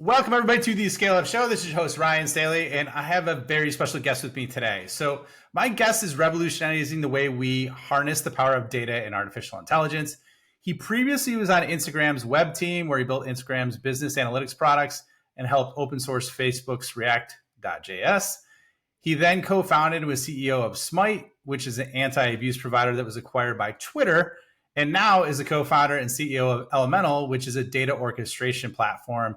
Welcome, everybody, to the Scale Up Show. This is your host, Ryan Staley, and I have a very special guest with me today. So, my guest is revolutionizing the way we harness the power of data and artificial intelligence. He previously was on Instagram's web team, where he built Instagram's business analytics products and helped open source Facebook's React.js. He then co founded and was CEO of Smite, which is an anti abuse provider that was acquired by Twitter, and now is the co founder and CEO of Elemental, which is a data orchestration platform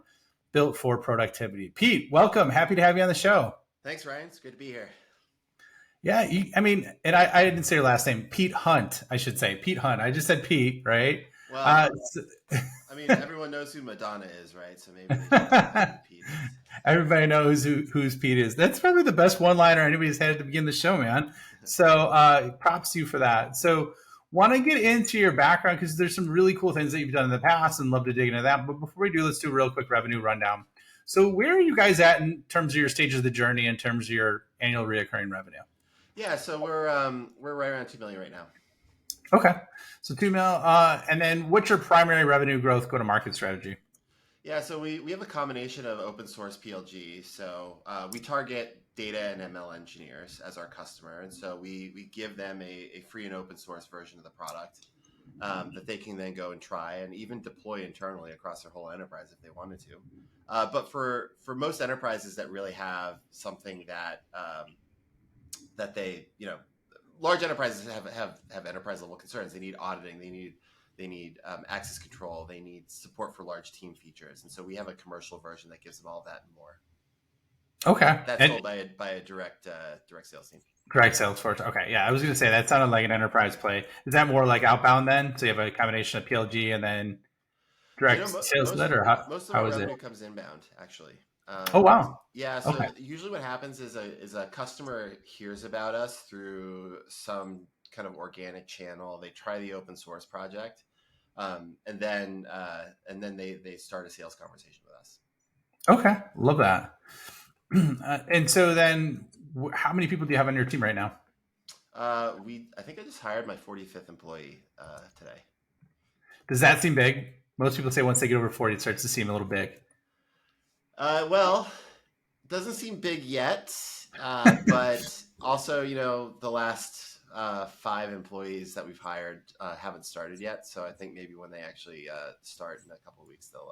built for productivity. Pete, welcome. Happy to have you on the show. Thanks, Ryan. It's good to be here. Yeah, I didn't say your last name. Pete Hunt, I should say. Pete Hunt. I just said Pete, right? Well, everyone knows who Madonna is, right? So maybe they just know who Pete is. Everybody knows who's Pete is. That's probably the best one-liner anybody's had to begin the show, man. So props to you for that. So want to get into your background because there's some really cool things that you've done in the past and love to dig into that. But before we do, let's do a real quick revenue rundown. So where are you guys at in terms of your stages of the journey, in terms of your annual reoccurring revenue? Yeah, so we're right around 2 million right now. Okay, so 2 mil. And then what's your primary revenue growth go-to-market strategy? Yeah, so we have a combination of open source PLG. So we target data and ML engineers as our customer. And so we give them a free and open source version of the product that they can then go and try and even deploy internally across their whole enterprise if they wanted to. But for most enterprises that really have something that they, large enterprises have enterprise level concerns. They need auditing. They need access control. They need support for large team features. And so we have a commercial version that gives them all that and more. Okay. That's sold by a direct sales team. Direct sales force. Okay. Yeah. I was going to say that sounded like an enterprise play. Is that more like outbound then? So you have a combination of PLG and then direct sales led, or most of our revenue comes inbound, actually. Oh, wow. Yeah. So usually what happens is a customer hears about us through some kind of organic channel. They try the open source project, and then they start a sales conversation with us. Okay. Love that. And so then how many people do you have on your team right now? I think I just hired my 45th employee today. Does that seem big? Most people say once they get over 40, it starts to seem a little big. Well, it doesn't seem big yet, but also, the last 5 employees that we've hired haven't started yet. So I think maybe when they actually start in a couple of weeks, it'll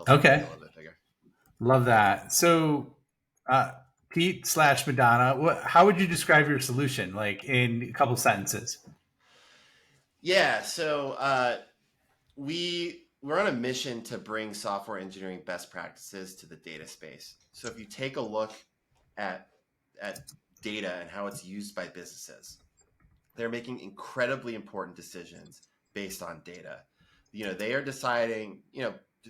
be a little bit bigger. Love that. So, Pete/Madonna, how would you describe your solution, like in a couple sentences? Yeah. So we're on a mission to bring software engineering best practices to the data space. So if you take a look at data and how it's used by businesses, they're making incredibly important decisions based on data. They are deciding,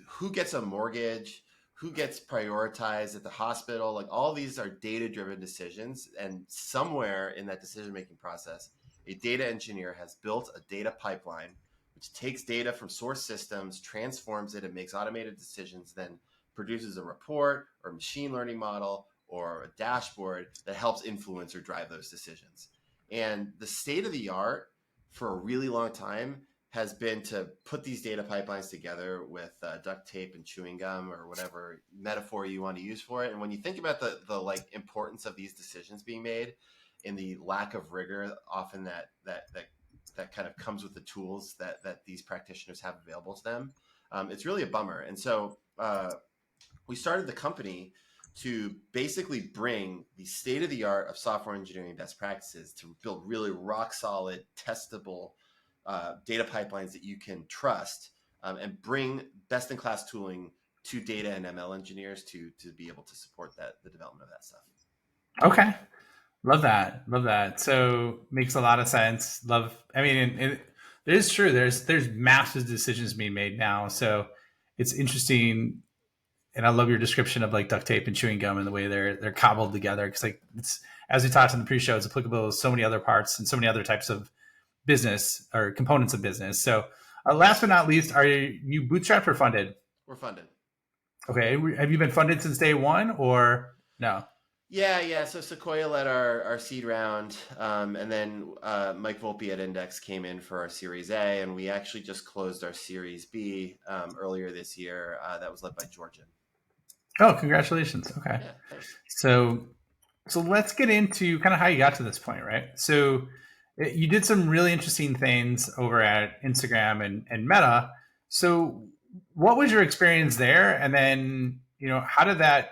who gets a mortgage, who gets prioritized at the hospital. Like, all these are data-driven decisions. And somewhere in that decision-making process, a data engineer has built a data pipeline which takes data from source systems, transforms it, and makes automated decisions, then produces a report or a machine learning model or a dashboard that helps influence or drive those decisions. And the state of the art for a really long time has been to put these data pipelines together with duct tape and chewing gum, or whatever metaphor you want to use for it. And when you think about the importance of these decisions being made and the lack of rigor often that kind of comes with the tools that these practitioners have available to them, it's really a bummer. And so we started the company to basically bring the state of the art of software engineering best practices to build really rock solid, testable data pipelines that you can trust, and bring best in class tooling to data and ML engineers to be able to support the development of that stuff. Okay. Love that. So makes a lot of sense. It is true. There's massive decisions being made now. So it's interesting. And I love your description of like duct tape and chewing gum and the way they're cobbled together. Cause it's, as we talked in the pre-show, it's applicable to so many other parts and so many other types of business or components of business. So last but not least, are you bootstrapped or funded? We're funded. Okay. Have you been funded since day one or no? Yeah. So Sequoia led our seed round, and then Mike Volpe at Index came in for our Series A, and we actually just closed our Series B earlier this year. That was led by Georgian. Oh, congratulations. Okay. Yeah, thanks. So so let's get into kind of how you got to this point, right? So you did some really interesting things over at Instagram and Meta. So what was your experience there? And then, how did that,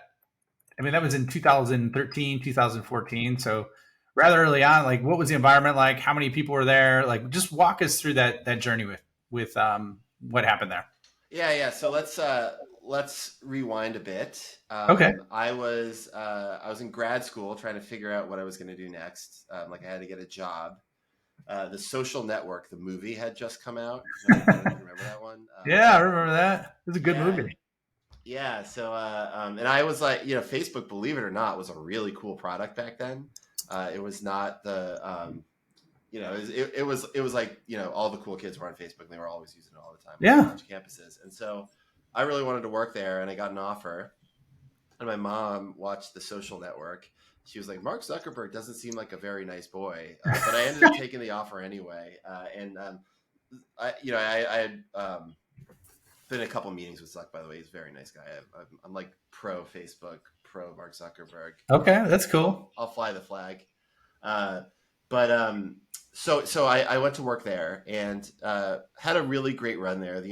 I mean, that was in 2013, 2014. So rather early on, like what was the environment like? How many people were there? Like just walk us through that journey with what happened there. Yeah. So let's rewind a bit. Okay. I was in grad school trying to figure out what I was going to do next. Like I had to get a job. The Social Network, the movie, had just come out. I don't know if you remember that one. Yeah, I remember that. It was a good Yeah, movie. yeah. So and I was like, Facebook, believe it or not, was a really cool product back then. It was not the it was like all the cool kids were on Facebook and they were always using it all the time on Yeah. college campuses. And so I really wanted to work there, and I got an offer. And my mom watched The Social Network. She was like, Mark Zuckerberg doesn't seem like a very nice boy, but I ended up taking the offer anyway. And I had been in a couple meetings with Zuck. By the way, he's a very nice guy. I'm like pro Facebook, pro Mark Zuckerberg. Okay, that's cool. I'll fly the flag. Uh, but so I went to work there and had a really great run there.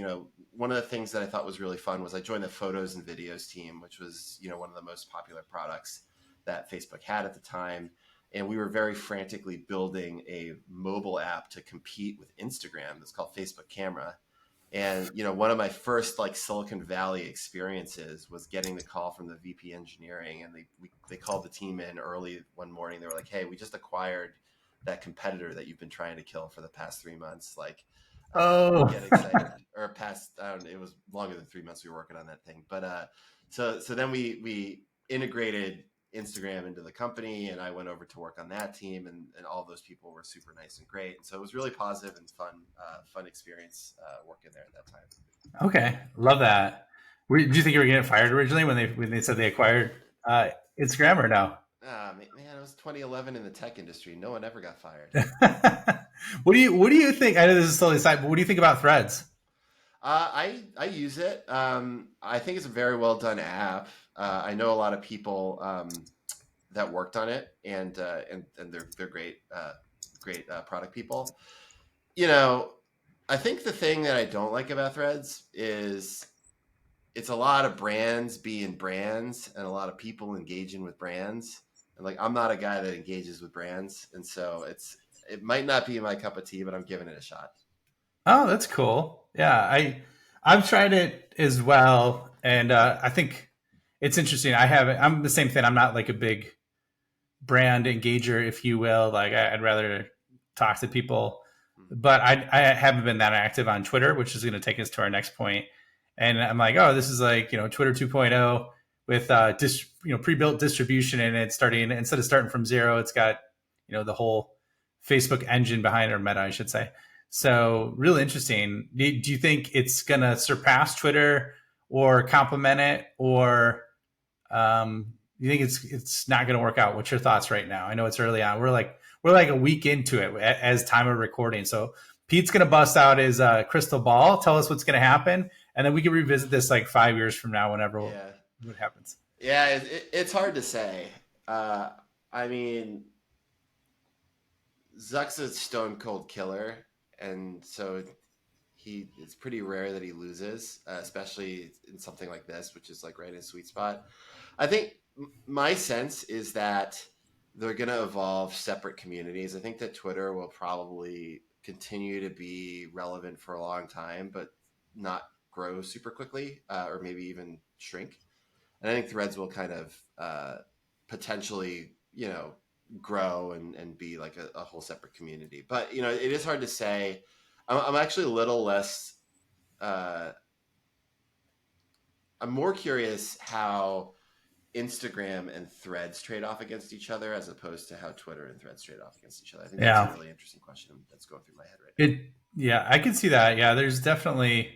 One of the things that I thought was really fun was I joined the photos and videos team, which was one of the most popular products that Facebook had at the time. And we were very frantically building a mobile app to compete with Instagram that's called Facebook Camera. And one of my first like Silicon Valley experiences was getting the call from the VP engineering, and they called the team in early one morning. They were like, "Hey, we just acquired that competitor that you've been trying to kill for the past 3 months. Like, Oh, get excited." Or past, I don't know, it was longer than 3 months we were working on that thing. But so then we integrated Instagram into the company, and I went over to work on that team, and all those people were super nice and great. And so it was really positive and fun experience working there at that time. okay. Love that. Did you think you were getting fired originally when they said they acquired Instagram or no? Man, it was 2011 in the tech industry. No one ever got fired. What do you think? I know this is totally aside, but what do you think about Threads? I use it. I think it's a very well done app. I know a lot of people that worked on it, and they're great product people. I think the thing that I don't like about Threads is it's a lot of brands being brands and a lot of people engaging with brands. And like I'm not a guy that engages with brands, and so it might not be my cup of tea, but I'm giving it a shot. Oh, that's cool. Yeah, I've tried it as well, and I think it's interesting. I'm the same thing. I'm not like a big brand engager, if you will. Like I'd rather talk to people, but I haven't been that active on Twitter, which is going to take us to our next point. And I'm like, oh, this is like Twitter 2.0 with pre-built distribution in it. Starting instead of starting from zero, it's got the whole Facebook engine behind it, or Meta, I should say. So really interesting. Do you think it's going to surpass Twitter or complement it, or you think it's not going to work out? What's your thoughts right now? I know it's early on. We're like a week into it as time of recording. So Pete's going to bust out his crystal ball, tell us what's going to happen, and then we can revisit this like 5 years from now, whenever what happens. Yeah, it's hard to say. I mean, Zuck's a stone cold killer, and so it's pretty rare that he loses, especially in something like this, which is like right in his sweet spot. I think my sense is that they're going to evolve separate communities. I think that Twitter will probably continue to be relevant for a long time, but not grow super quickly, or maybe even shrink. And I think Threads will kind of potentially, grow and be like a whole separate community. But, it is hard to say. I'm actually a little less, I'm more curious how Instagram and Threads trade off against each other as opposed to how Twitter and Threads trade off against each other. I think that's a really interesting question that's going through my head right now. Yeah, I can see that. Yeah, there's definitely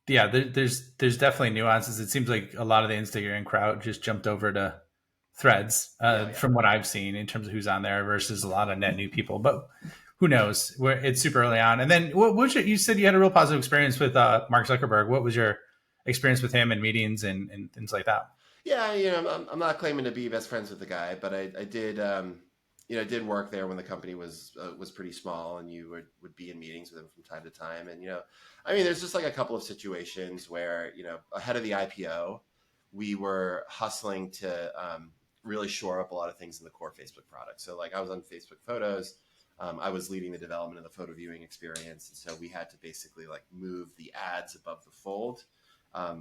there's definitely nuances. It seems like a lot of the Instagram crowd just jumped over to Threads, from what I've seen in terms of who's on there versus a lot of net new people. But who knows? It's super early on. And then you said you had a real positive experience with Mark Zuckerberg. What was your experience with him and meetings and things like that. Yeah, I'm not claiming to be best friends with the guy, but I did, did work there when the company was pretty small, and you would be in meetings with him from time to time. And I mean, there's just like a couple of situations where ahead of the IPO, we were hustling to really shore up a lot of things in the core Facebook product. So like I was on Facebook Photos. I was leading the development of the photo viewing experience, and so we had to basically like move the ads above the fold,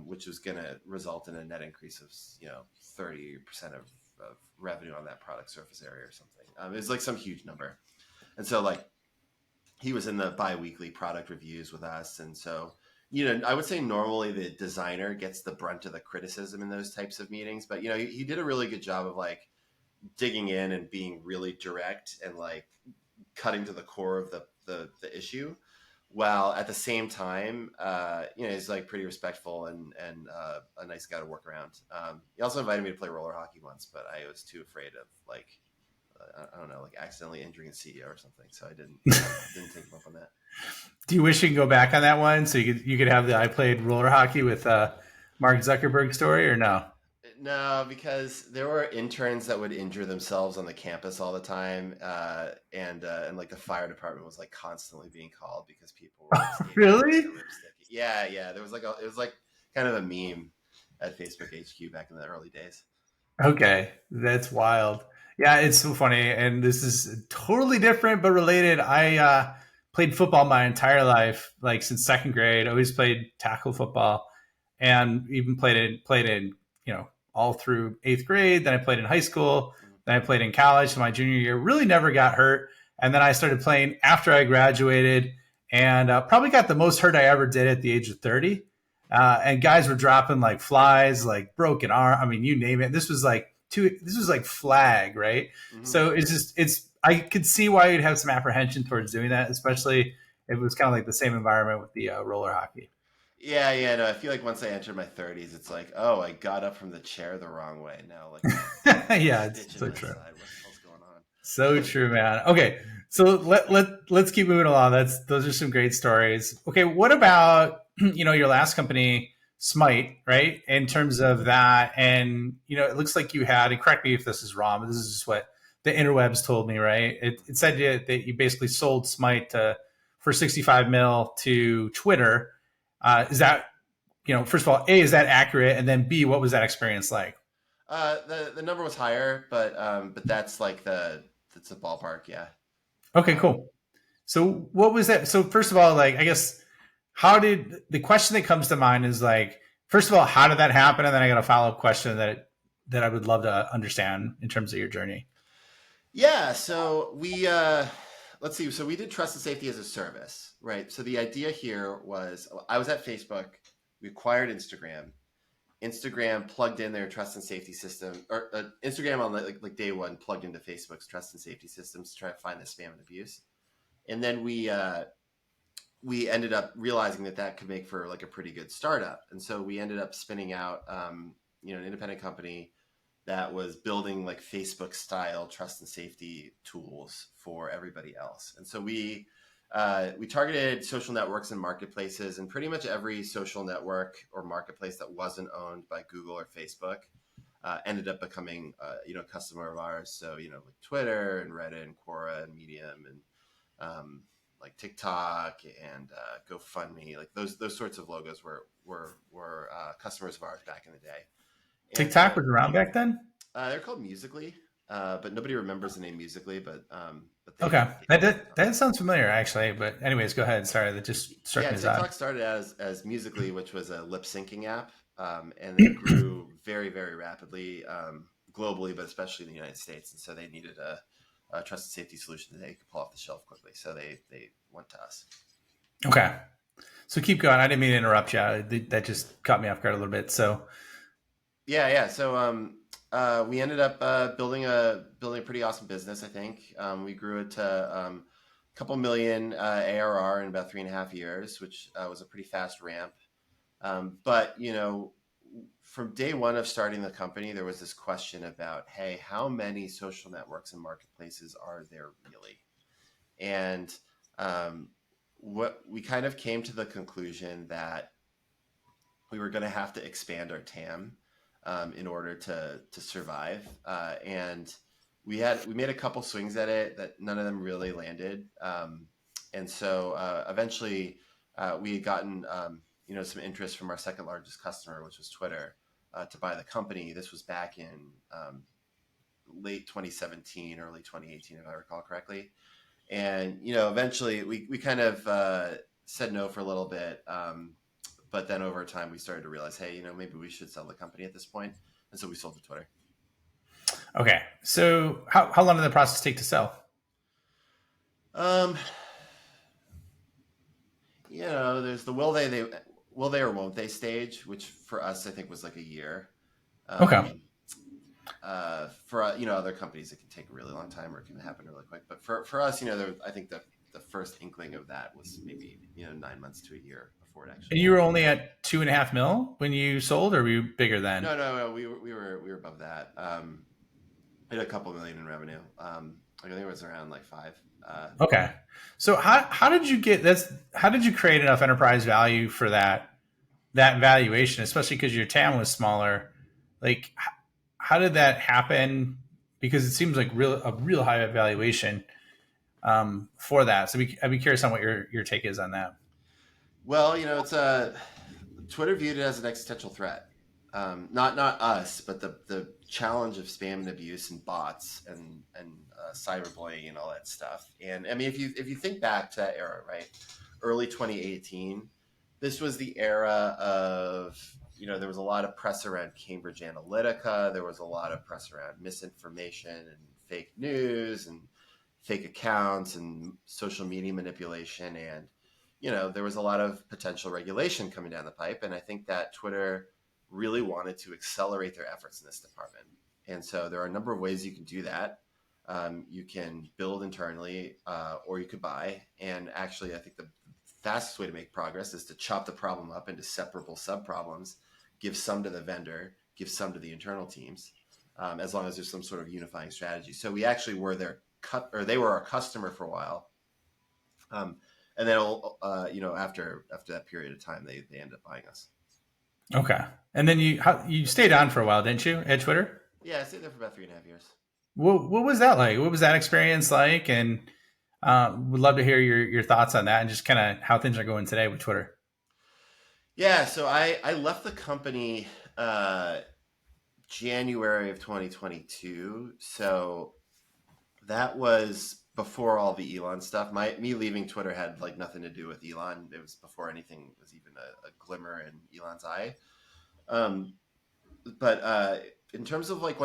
which was going to result in a net increase of 30% of revenue on that product surface area or something. It was like some huge number, and so like he was in the bi-weekly product reviews with us, and so I would say normally the designer gets the brunt of the criticism in those types of meetings, but he did a really good job of like digging in and being really direct and like cutting to the core of the issue, while at the same time, he's like pretty respectful and a nice guy to work around. He also invited me to play roller hockey once, but I was too afraid of like, I don't know, like accidentally injuring the CEO or something. So I didn't take him up on that. Do you wish you could go back on that one so you could have the I played roller hockey with Mark Zuckerberg story, or no? No, because there were interns that would injure themselves on the campus all the time, and like the fire department was like constantly being called because people were like skating Really? their lipstick. Yeah. There was like it was like kind of a meme at Facebook HQ back in the early days. Okay, that's wild. Yeah, it's so funny, and this is totally different but related. I played football my entire life, like since second grade. I always played tackle football, and even played in all through eighth grade. Then I played in high school. Mhm. Then I played in college. So my junior year, really never got hurt, and then I started playing after I graduated, and probably got the most hurt I ever did at the age of 30. And guys were dropping like flies, like broken arm. I mean, you name it. This was like flag, right? Mhm. So it's. I could see why you'd have some apprehension towards doing that, especially if it was kind of like the same environment with the roller hockey. Yeah. No, I feel like once I entered my 30s, it's like, oh, I got up from the chair the wrong way. Now, like, Yeah, it's stitch in so my true. side. What the hell's going So on? true, man. Okay, so let's keep moving along. Those are some great stories. Okay, what about your last company, Smite, right? In terms of that, and it looks like you had. And correct me if this is wrong, but this is just what the interwebs told me, right? It said that you basically sold Smite for 65 mil to Twitter. Is that first of all, A, is that accurate, and then B, what was that experience like? The number was higher, but that's like that's a ballpark, yeah. Okay, Um, cool. So what was that? So first of all, like I guess how did the question that comes to mind is like first of all, how did that happen? And then I got a follow up question that I would love to understand in terms of your journey. yeah, so we let's see. So we did trust and safety as a service, right? So the idea here was I was at Facebook, we acquired Instagram. Instagram plugged in their trust and safety system, or Instagram on like day one plugged into Facebook's trust and safety systems to try to find the spam and abuse. And then we ended up realizing that could make for like a pretty good startup, and so we ended up spinning out an independent company that was building like Facebook style trust and safety tools for everybody else. And so we targeted social networks and marketplaces, and pretty much every social network or marketplace that wasn't owned by Google or Facebook ended up becoming a customer of ours. So like Twitter and Reddit and Quora and Medium and like TikTok and GoFundMe, like those sorts of logos were customers of ours back in the day. And TikTok so was around back then. they're called Musically, but nobody remembers the name Musically. But Okay, they that came that, from the company. that sounds familiar actually. But anyways, go ahead. Sorry, that just struck Yeah, me as odd. TikTok started as Musically, which was a lip syncing app, and they grew very very rapidly globally, but especially in the United States. And so they needed a trust and safety solution that they could pull off the shelf quickly. So they went to us. Okay, so keep going. I didn't mean to interrupt you. That just caught me off guard a little bit. So Yeah. So we ended up building a pretty awesome business. I think we grew it to a couple million ARR in about 3.5 years, which was a pretty fast ramp. But from day one of starting the company, there was this question about, hey, how many social networks and marketplaces are there really? And what we kind of came to the conclusion that we were going to have to expand our TAM in order to survive. And we made a couple swings at it that none of them really landed. And so eventually we had gotten some interest from our second largest customer, which was Twitter, to buy the company. This was back in late 2017, early 2018, if I recall correctly. And eventually we kind of said no for a little bit. But then over time, we started to realize, hey, maybe we should sell the company at this point. And so we sold to Twitter. Okay. So how long did the process take to sell? Um, there's the will they or won't they stage, which for us, I think was like a year. Okay. For other companies, it can take a really long time or it can happen really quick. But for us, I think the first inkling of that was maybe 9 months to a year before it actually And you were happened. only at 2.5 mil when you sold, or were you bigger then? No, we were above that. We had a couple million in revenue. I think it was around like five. Okay. So how did you get this? How did you create enough enterprise value for that valuation, especially because your TAM was smaller? Like, how did that happen? Because it seems like a real high valuation for that. So I'd be curious on what your take is on that. Well, it's Twitter viewed it as an existential threat. Not us, but the challenge of spam and abuse and bots and cyberbullying and all that stuff. And I mean, if you think back to that era, right, early 2018, this was the era of there was a lot of press around Cambridge Analytica. There was a lot of press around misinformation and fake news and fake accounts and social media manipulation. And there was a lot of potential regulation coming down the pipe. And I think that Twitter really wanted to accelerate their efforts in this department. And so there are a number of ways you can do that. You can build internally, or you could buy. And actually, I think the fastest way to make progress is to chop the problem up into separable sub-problems, give some to the vendor, give some to the internal teams, as long as there's some sort of unifying strategy. So we actually were they were our customer for a while. And then, after that period of time, they ended up buying us. Okay. And then you stayed on for a while, didn't you, at Twitter? Yeah, I stayed there for about 3.5 years. What was that like? What was that experience like? And would love to hear your thoughts on that and just kind of how things are going today with Twitter. Yeah, so I left the company January of 2022. So that was before all the Elon stuff. Me leaving Twitter had like nothing to do with Elon. It was before anything was even a glimmer in Elon's eye. But in terms of like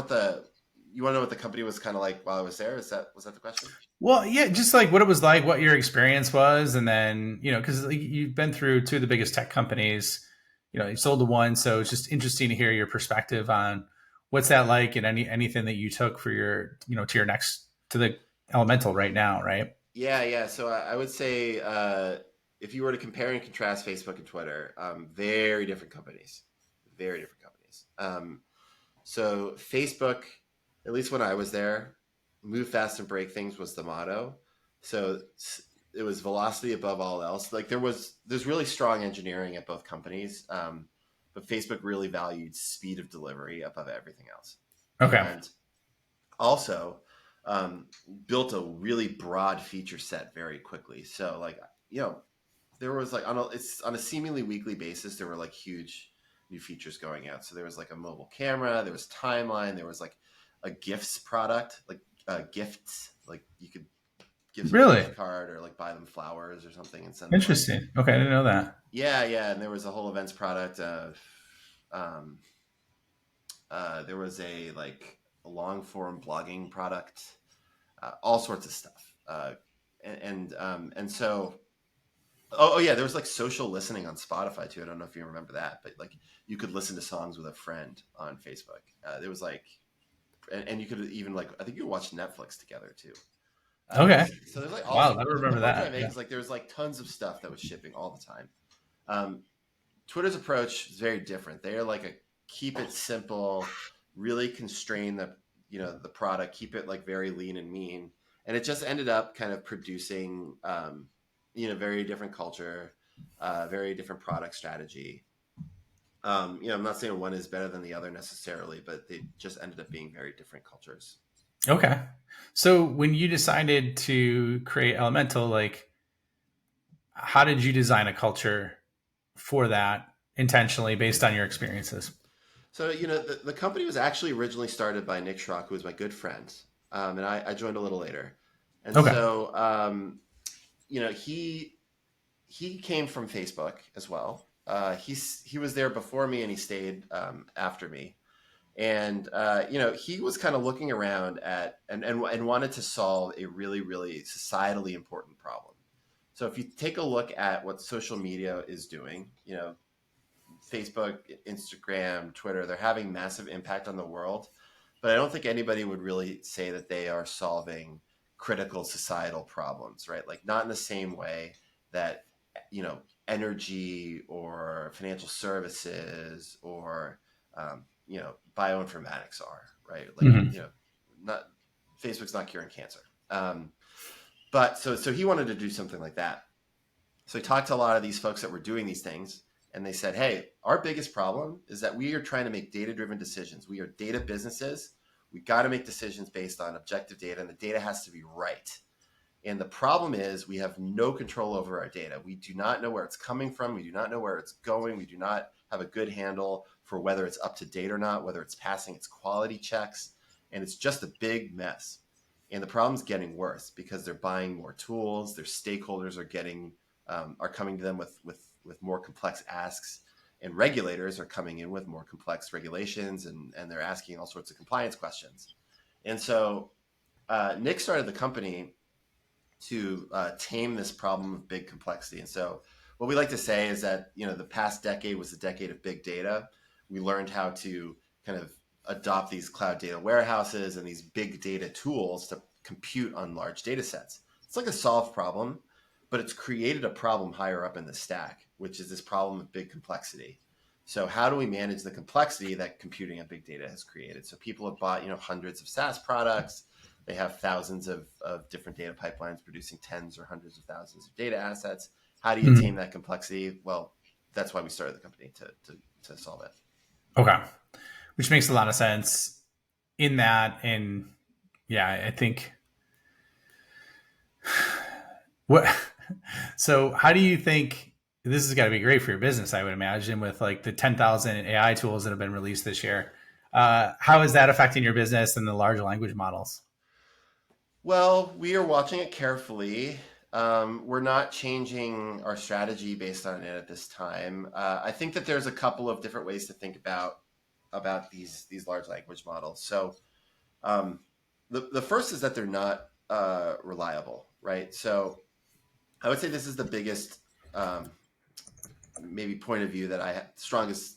you want to know what the company was kind of like while I was there? Was that the question? Well, yeah, just like what it was like, what your experience was, and then because you've been through two of the biggest tech companies, you sold to one, so it's just interesting to hear your perspective on what's that like, and anything that you took for your to your next to the Elemental right now, right? Yeah. So I would say if you were to compare and contrast Facebook and Twitter, very different companies, very different companies. So Facebook, at least when I was there, move fast and break things was the motto. So it was velocity above all else. Like there's really strong engineering at both companies, but Facebook really valued speed of delivery above everything else, Okay. and also built a really broad feature set very quickly. So like there was like on a seemingly weekly basis, there were like huge new features going out. So there was like a mobile camera, there was timeline, there was like a gifts product, like gifts, like you could give someone a Really gift card or like buy them flowers or something and send them like interesting. Okay, I didn't know that. yeah. And there was a whole events product. Um, there was a like a long form blogging product, all sorts of stuff. And so oh yeah, there was like social listening on Spotify too. I don't know if you remember that, but like you could listen to songs with a friend on Facebook. There was like, and you could even like I think you could watch Netflix together too. Okay. So there's like all Wow, I the remember point I'm trying that. to make Yeah. is like there's like tons of stuff that was shipping all the time. Um, Twitter's approach is very different. They are like a keep it simple, really constrain the product, keep it like very lean and mean, and it just ended up kind of producing very different culture, very different product strategy. I'm not saying one is better than the other necessarily, but they just ended up being very different cultures. Okay. So when you decided to create Elemental, like, how did you design a culture for that intentionally based on your experiences? So, the company was actually originally started by Nick Schrock, who was my good friend. And I joined a little later. And Okay. so, he came from Facebook as well. He was there before me and he stayed after me. And, he was kind of looking around at and wanted to solve a really, really societally important problem. So if you take a look at what social media is doing, Facebook, Instagram, Twitter, they're having massive impact on the world. But I don't think anybody would really say that they are solving critical societal problems, right? Like not in the same way that, you know, energy or financial services or, bioinformatics are, right? Like, Hmm. not Facebook's not curing cancer. But so he wanted to do something like that. So he talked to a lot of these folks that were doing these things, and they said, "Hey, our biggest problem is that we are trying to make data-driven decisions. We are data businesses. We got to make decisions based on objective data, and the data has to be right. And the problem is we have no control over our data. We do not know where it's coming from. We do not know where it's going. We do not have a good handle for whether it's up to date or not, whether it's passing its quality checks. And it's just a big mess. And the problem's getting worse because they're buying more tools. Their stakeholders are coming to them with more complex asks, and regulators are coming in with more complex regulations, and they're asking all sorts of compliance questions. And so Nick started the company to tame this problem of big complexity. And so, what we like to say is that the past decade was the decade of big data. We learned how to kind of adopt these cloud data warehouses and these big data tools to compute on large data sets. It's like a solved problem, but it's created a problem higher up in the stack, which is this problem of big complexity. So how do we manage the complexity that computing on big data has created? So people have bought hundreds of SaaS products. They have thousands of different data pipelines producing tens or hundreds of thousands of data assets. How do you tame Hmm. that complexity? Well, that's why we started the company to solve it. Okay. Which makes a lot of sense in that. And yeah, I think what, so how do you think this has got to be great for your business? I would imagine with like the 10,000 AI tools that have been released this year. How is that affecting your business and the large language models? Well, we are watching it carefully. We're not changing our strategy based on it at this time. I think that there's a couple of different ways to think about these large language models. So um, the first is that they're not reliable, right? So I would say this is the biggest um, maybe point of view that strongest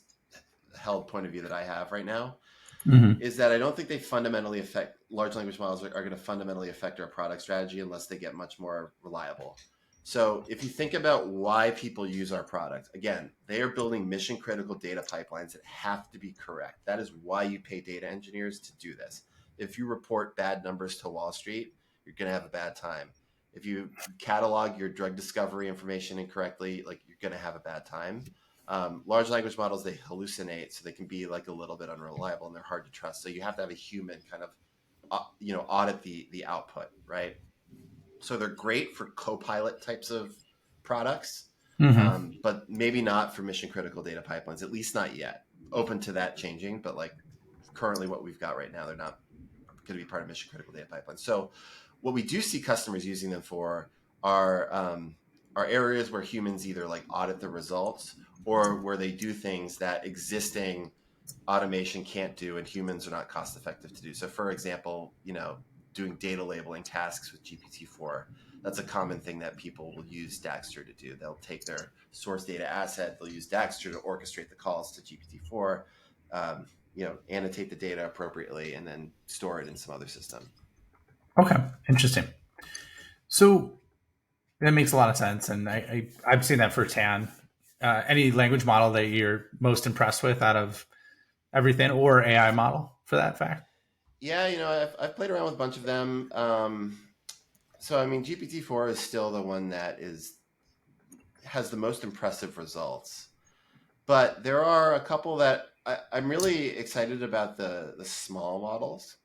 held point of view that I have right now Hmm. is that I don't think they fundamentally affect large language models are going to fundamentally affect our product strategy unless they get much more reliable. So if you think about why people use our product, again, they are building mission critical data pipelines that have to be correct. That is why you pay data engineers to do this. If you report bad numbers to Wall Street, you're going to have a bad time. If you catalog your drug discovery information incorrectly, like you're going to have a bad time. Large language models, they hallucinate, so they can be like a little bit unreliable and they're hard to trust. So you have to have a human kind of audit the output, right? So they're great for co-pilot types of products, Hmm. but maybe not for mission critical data pipelines, at least not yet. Open to that changing, but like currently what we've got right now, they're not going to be part of mission critical data pipelines. So what we do see customers using them for are areas where humans either like audit the results or where they do things that existing automation can't do and humans are not cost effective to do. So for example, doing data labeling tasks with GPT-4, that's a common thing that people will use Daxter to do. They'll take their source data asset, they'll use Daxter to orchestrate the calls to GPT-4, annotate the data appropriately, and then store it in some other system. Okay. Interesting. So that makes a lot of sense. And I've seen that firsthand. Any language model that you're most impressed with out of everything, or AI model for that fact? Yeah, I've played around with a bunch of them. So I mean, GPT-4 is still the one that has the most impressive results. but there are a couple that I'm really excited about the small models.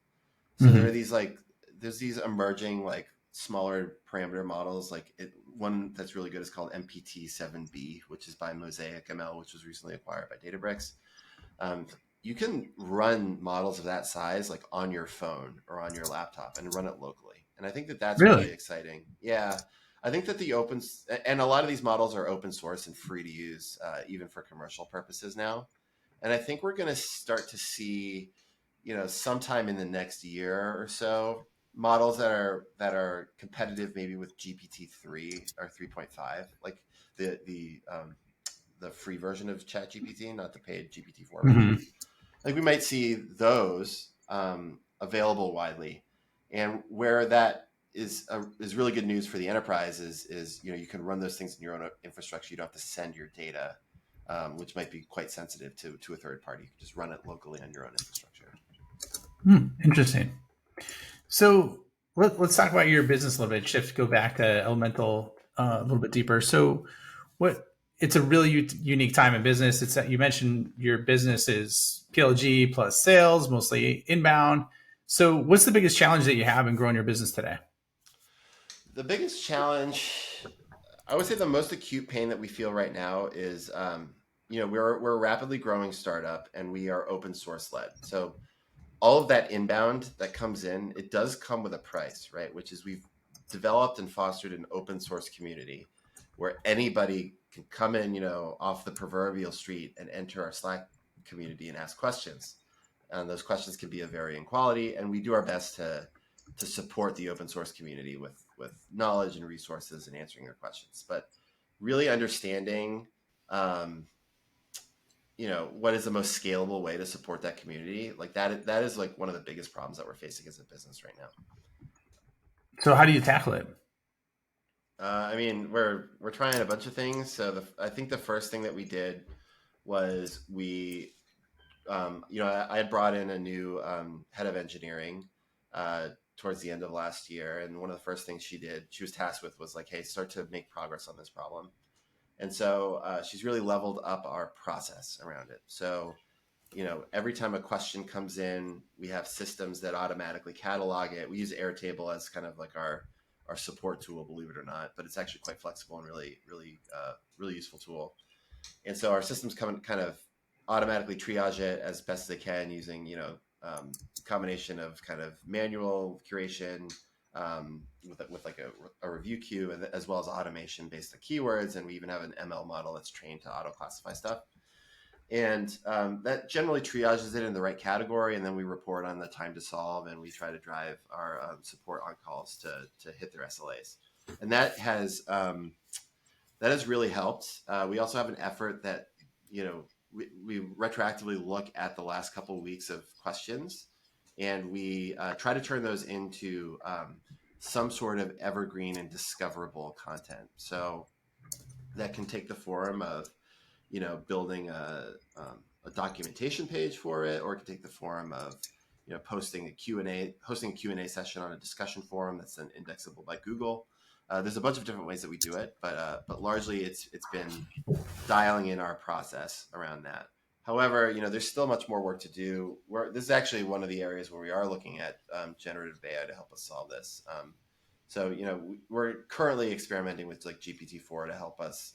So there are Hmm. these like there's these emerging like smaller parameter models. One that's really good is called MPT-7B, which is by Mosaic ML, which was recently acquired by Databricks. Um, you can run models of that size like on your phone or on your laptop and run it locally. And I think that that's Really? really exciting. Yeah. I think that and a lot of these models are open source and free to use, even for commercial purposes now. And I think we're going to start to see, sometime in the next year or so, models that are competitive maybe with GPT-3 or 3.5, like the free version of ChatGPT, not the paid GPT-4 version. Hmm. Like we might see those available widely, and where that is really good news for the enterprise is you can run those things in your own infrastructure. You don't have to send your data, which might be quite sensitive to a third party. You can just run it locally on your own infrastructure. Interesting. So let's talk about your business a little bit. Shift, go back to Elemental a little bit deeper. So, what? It's a really unique time in business. It's that you mentioned your business is PLG plus sales, mostly inbound. So, what's the biggest challenge that you have in growing your business today? The biggest challenge, I would say, the most acute pain that we feel right now is, we're a rapidly growing startup and we are open source led. So all of that inbound that comes in, it does come with a price, right? Which is we've developed and fostered an open source community where anybody can come in, off the proverbial street and enter our Slack community and ask questions. And those questions can be of varying quality, and we do our best to support the open source community with knowledge and resources and answering their questions. But really understanding um, what is the most scalable way to support that community, like that is like one of the biggest problems that we're facing as a business right now. So, how do you tackle it? I mean, we're trying a bunch of things. So I think the first thing that we did was I had brought in a new head of engineering towards the end of last year, and one of the first things she was tasked with, was like, hey, start to make progress on this problem. And so she's really leveled up our process around it. So every time a question comes in, we have systems that automatically catalog it. We use Airtable as kind of like our support tool, believe it or not, but it's actually quite flexible and really, really, really useful tool. And so our systems come kind of automatically triage it as best as they can using, combination of kind of manual curation, with like a review queue, as well as automation based on keywords. And we even have an ML model that's trained to auto classify stuff. And that generally triages it in the right category, and then we report on the time to solve, and we try to drive our support on calls to hit their SLAs, and that has really helped. We also have an effort that we retroactively look at the last couple of weeks of questions, and we try to turn those into some sort of evergreen and discoverable content. So that can take the form of building a documentation page for it, or it can take the form of hosting a Q&A session on a discussion forum that's then indexable by Google. There's a bunch of different ways that we do it, but largely it's been dialing in our process around that. However, there's still much more work to do. This is actually one of the areas where we are looking at generative AI to help us solve this. So, we're currently experimenting with like GPT-4 to help us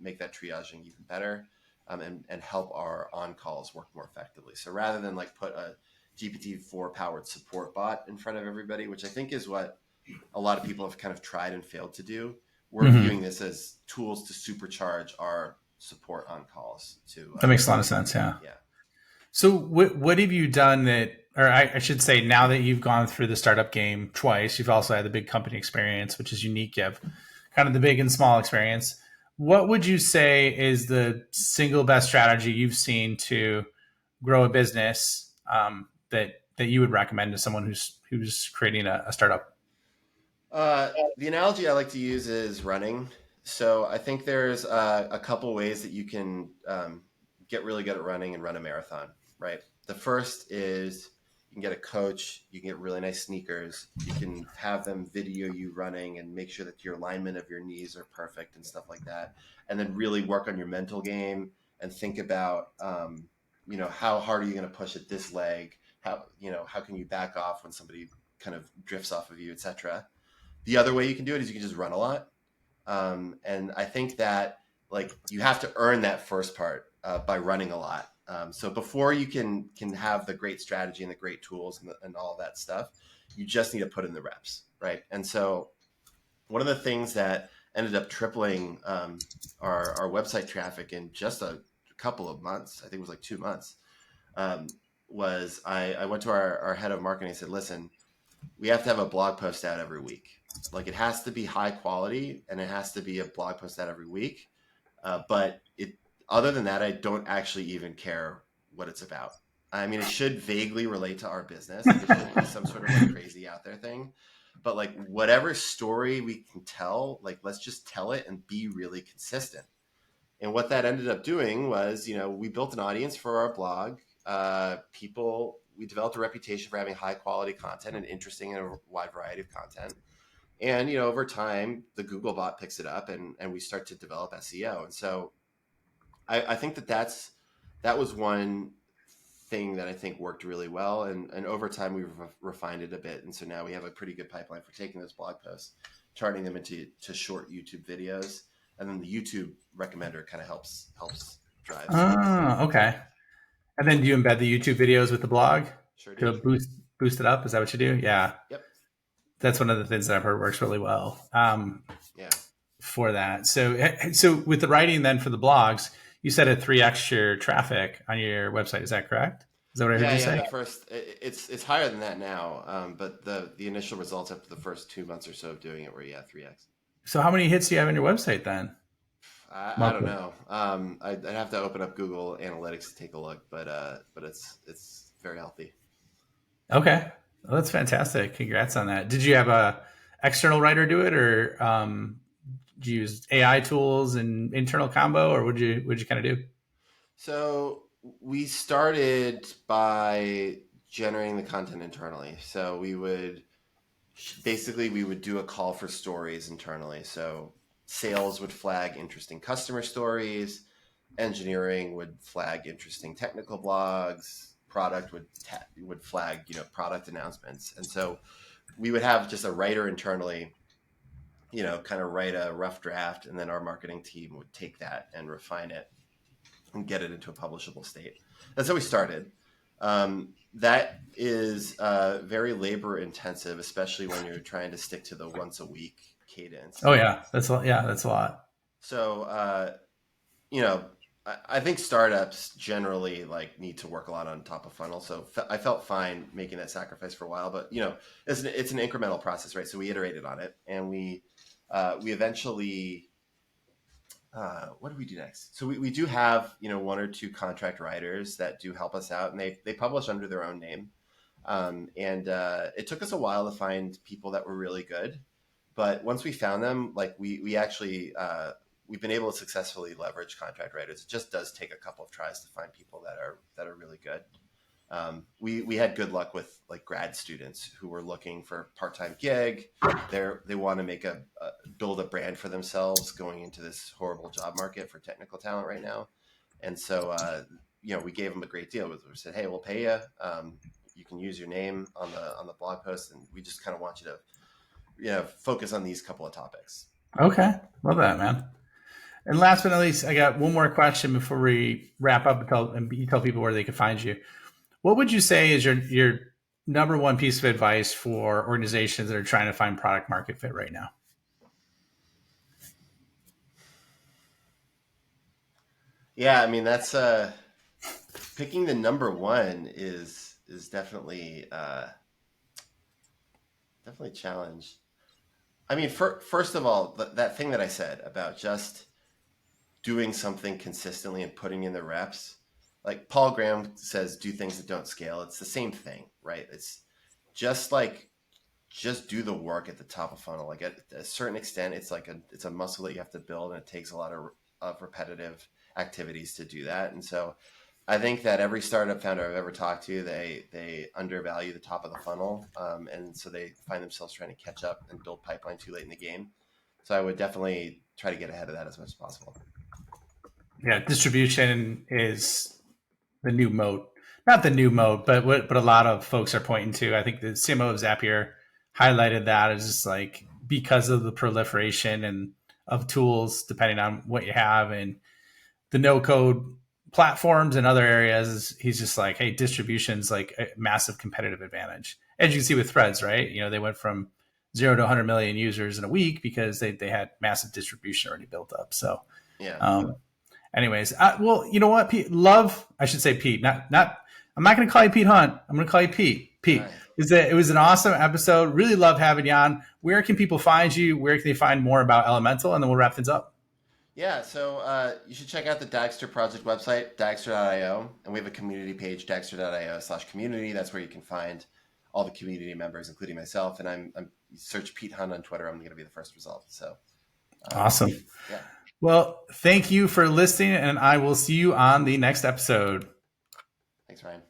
make that triaging even better, and help our on calls work more effectively. So rather than like put a GPT-4 powered support bot in front of everybody, which I think is what a lot of people have kind of tried and failed to do, we're viewing Hmm. this as tools to supercharge our support on calls to, That makes a lot of sense. Yeah. yeah. So, what have you done that, or I should say, now that you've gone through the startup game twice, you've also had the big company experience, which is unique. You have kind of the big and small experience. What would you say is the single best strategy you've seen to grow a business, that you would recommend to someone who's creating a startup? The analogy I like to use is running. So I think there's a couple ways that you can get really good at running and run a marathon, right? The first is you can get a coach, you can get really nice sneakers, you can have them video you running and make sure that your alignment of your knees are perfect and stuff like that. And then really work on your mental game and think about, how hard are you going to push at this leg? How can you back off when somebody kind of drifts off of you, etc. The other way you can do it is you can just run a lot. And I think that like you have to earn that first part by running a lot. So before you can have the great strategy and the great tools and all that stuff, you just need to put in the reps, right? And so one of the things that ended up tripling our website traffic in just a couple of months, I think it was like 2 months, was I went to our head of marketing and said, listen, we have to have a blog post out every week. Like it has to be high quality and it has to be a blog post out every week. But other than that, I don't actually even care what it's about. I mean, it should vaguely relate to our business. Like it shouldn't be some sort of like crazy out there thing. But like whatever story we can tell, like let's just tell it and be really consistent. And what that ended up doing was, we built an audience for our blog. We developed a reputation for having high quality content and interesting and a wide variety of content. And, over time, the Google bot picks it up and we start to develop SEO. And so I think that was one thing that I think worked really well. And over time, we've refined it a bit. And so now we have a pretty good pipeline for taking those blog posts, turning them into short YouTube videos. And then the YouTube recommender kind of helps drive. Oh, okay. And then do you embed the YouTube videos with the blog Sure to do. boost it up? Is that what you do? Yeah. Yep. That's one of the things that I've heard works really well. Yeah. For that. So with the writing then for the blogs, you said it 3x your traffic on your website. Is that correct? Is that what I heard you say? The first it's higher than that now, but the initial results after the first 2 months or so of doing it were 3x. So how many hits do you have on your website then? I don't know. I'd have to open up Google Analytics to take a look, but it's very healthy. Okay, well, that's fantastic. Congrats on that. Did you have a external writer do it, or did you use AI tools and internal combo, or would you kind of do? So we started by generating the content internally. So we would do a call for stories internally. So sales would flag interesting customer stories, engineering would flag interesting technical blogs, product would flag product announcements. And so we would have just a writer internally, kind of write a rough draft, and then our marketing team would take that and refine it and get it into a publishable state. That's how we started. That is very labor intensive, especially when you're trying to stick to the once a week cadence. Oh yeah, that's a lot. So I think startups generally like need to work a lot on top of funnel. So I felt fine making that sacrifice for a while, but it's an incremental process, right? So we iterated on it, and we eventually. What do we do next? So we do have, one or two contract writers that do help us out, and they publish under their own name. And it took us a while to find people that were really good. But once we found them, like we actually, we've been able to successfully leverage contract writers. It just does take a couple of tries to find people that are really good. We had good luck with like grad students who were looking for a part-time gig. They want to build a brand for themselves going into this horrible job market for technical talent right now. And so, we gave them a great deal. We said, hey, we'll pay you. You can use your name on the blog post, and we just kind of want you to, focus on these couple of topics. Okay, love that, man. And last but not least, I got one more question before we wrap up and you tell people where they can find you. What would you say is your number one piece of advice for organizations that are trying to find product market fit right now? Yeah, I mean that's picking the number one is definitely a challenge. I mean, first of all, that thing that I said about just doing something consistently and putting in the reps, like Paul Graham says, do things that don't scale. It's the same thing, right? It's just do the work at the top of funnel. Like at a certain extent, it's a muscle that you have to build, and it takes a lot of repetitive activities to do that. And so I think that every startup founder I've ever talked to, they undervalue the top of the funnel. And so they find themselves trying to catch up and build pipeline too late in the game. So I would definitely try to get ahead of that as much as possible. Yeah, distribution is the new moat. Not the new moat, but what a lot of folks are pointing to. I think the CMO of Zapier highlighted that as just like because of the proliferation and of tools, depending on what you have, and the no code platforms and other areas, he's just like, hey, distribution's like a massive competitive advantage. As you can see with Threads, right? You know, they went from 0 to 100 million users in a week because they had massive distribution already built up. So, Yeah. um, anyways, well, you know what, Pete? I should say Pete, not. I'm not going to call you Pete Hunt. I'm going to call you Pete. Pete, Right. it was an awesome episode. Really love having you on. Where can people find you? Where can they find more about Elemental? And then we'll wrap things up. Yeah, so you should check out the Dagster project website, dagster.io, and we have a community page, dagster.io/community. That's where you can find all the community members, including myself. And I'm search Pete Hunt on Twitter. I'm going to be the first result. So Awesome. yeah. Well, thank you for listening, and I will see you on the next episode. Thanks, Ryan.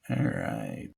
All right.